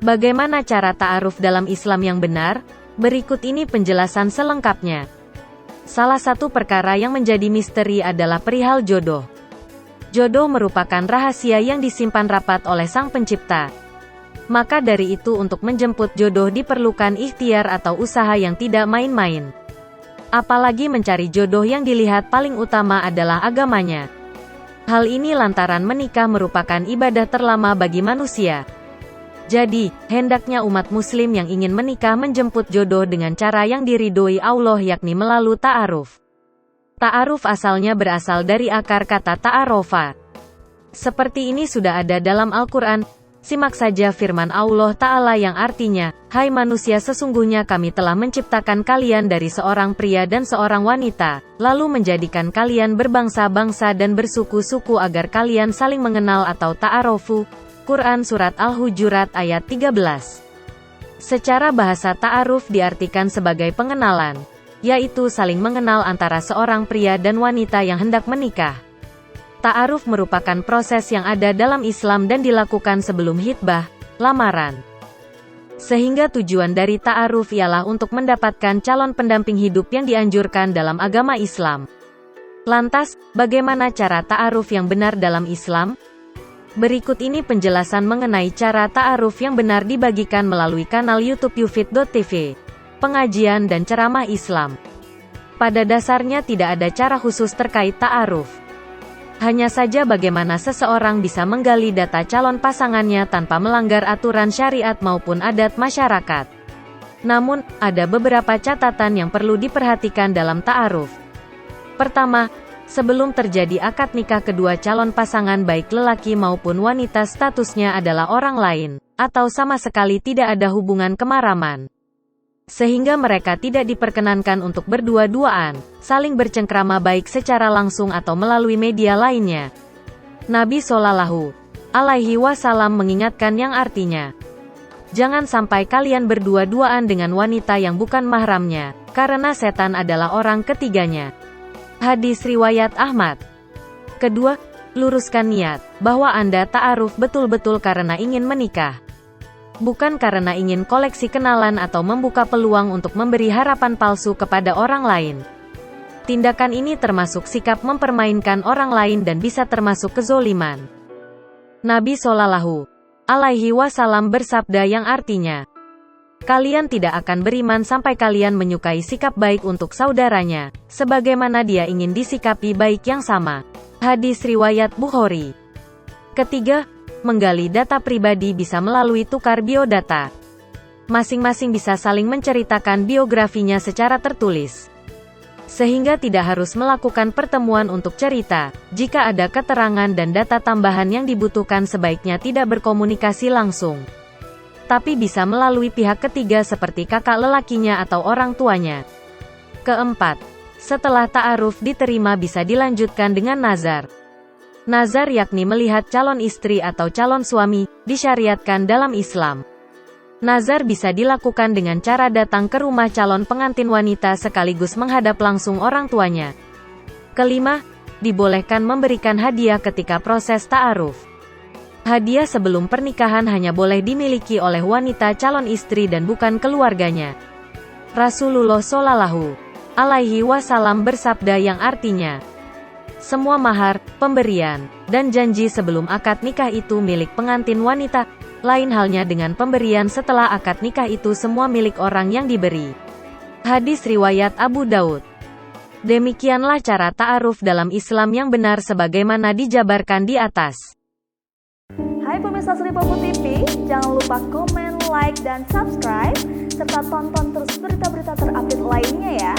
Bagaimana cara ta'aruf dalam Islam yang benar? Berikut ini penjelasan selengkapnya. Salah satu perkara yang menjadi misteri adalah perihal jodoh. Jodoh merupakan rahasia yang disimpan rapat oleh Sang Pencipta. Maka dari itu untuk menjemput jodoh diperlukan ikhtiar atau usaha yang tidak main-main. Apalagi mencari jodoh yang dilihat paling utama adalah agamanya. Hal ini lantaran menikah merupakan ibadah terlama bagi manusia. Jadi, hendaknya umat muslim yang ingin menikah menjemput jodoh dengan cara yang diridhoi Allah yakni melalui ta'aruf. Ta'aruf asalnya berasal dari akar kata ta'arofa. Seperti ini sudah ada dalam Al-Quran. Simak saja firman Allah Ta'ala yang artinya, "Hai manusia, sesungguhnya kami telah menciptakan kalian dari seorang pria dan seorang wanita, lalu menjadikan kalian berbangsa-bangsa dan bersuku-suku agar kalian saling mengenal atau ta'arofu." Quran Surat Al-Hujurat ayat 13. Secara bahasa ta'aruf diartikan sebagai pengenalan, yaitu saling mengenal antara seorang pria dan wanita yang hendak menikah. Ta'aruf merupakan proses yang ada dalam Islam dan dilakukan sebelum hitbah, lamaran. Sehingga tujuan dari ta'aruf ialah untuk mendapatkan calon pendamping hidup yang dianjurkan dalam agama Islam. Lantas, bagaimana cara ta'aruf yang benar dalam Islam? Berikut ini penjelasan mengenai cara ta'aruf yang benar dibagikan melalui kanal YouTube yufid.tv. Pengajian dan ceramah Islam. Pada dasarnya tidak ada cara khusus terkait ta'aruf. Hanya saja bagaimana seseorang bisa menggali data calon pasangannya tanpa melanggar aturan syariat maupun adat masyarakat. Namun, ada beberapa catatan yang perlu diperhatikan dalam ta'aruf. Pertama, sebelum terjadi akad nikah kedua calon pasangan baik lelaki maupun wanita statusnya adalah orang lain, atau sama sekali tidak ada hubungan kemahraman. Sehingga mereka tidak diperkenankan untuk berdua-duaan, saling bercengkrama baik secara langsung atau melalui media lainnya. Nabi Shallallahu Alaihi Wasallam mengingatkan yang artinya, "Jangan sampai kalian berdua-duaan dengan wanita yang bukan mahramnya, karena setan adalah orang ketiganya." Hadis riwayat Ahmad. Kedua, luruskan niat, bahwa Anda ta'aruf betul-betul karena ingin menikah. Bukan karena ingin koleksi kenalan atau membuka peluang untuk memberi harapan palsu kepada orang lain. Tindakan ini termasuk sikap mempermainkan orang lain dan bisa termasuk kezoliman. Nabi Shallallahu Alaihi Wasallam bersabda yang artinya, "Kalian tidak akan beriman sampai kalian menyukai sikap baik untuk saudaranya, sebagaimana dia ingin disikapi baik yang sama." Hadis riwayat Bukhari. Ketiga, menggali data pribadi bisa melalui tukar biodata. Masing-masing bisa saling menceritakan biografinya secara tertulis. Sehingga tidak harus melakukan pertemuan untuk cerita. Jika ada keterangan dan data tambahan yang dibutuhkan sebaiknya tidak berkomunikasi langsung. Tapi bisa melalui pihak ketiga seperti kakak lelakinya atau orang tuanya. Keempat, setelah ta'aruf diterima bisa dilanjutkan dengan nazar. Nazar yakni melihat calon istri atau calon suami, disyariatkan dalam Islam. Nazar bisa dilakukan dengan cara datang ke rumah calon pengantin wanita sekaligus menghadap langsung orang tuanya. Kelima, dibolehkan memberikan hadiah ketika proses ta'aruf. Hadiah sebelum pernikahan hanya boleh dimiliki oleh wanita calon istri dan bukan keluarganya. Rasulullah Shallallahu Alaihi Wasallam bersabda yang artinya, "Semua mahar, pemberian, dan janji sebelum akad nikah itu milik pengantin wanita. Lain halnya dengan pemberian setelah akad nikah itu semua milik orang yang diberi." Hadis riwayat Abu Daud. Demikianlah cara ta'aruf dalam Islam yang benar sebagaimana dijabarkan di atas. Hai pemirsa Sri Popo TV, jangan lupa komen, like, dan subscribe, serta tonton terus berita-berita terupdate lainnya ya.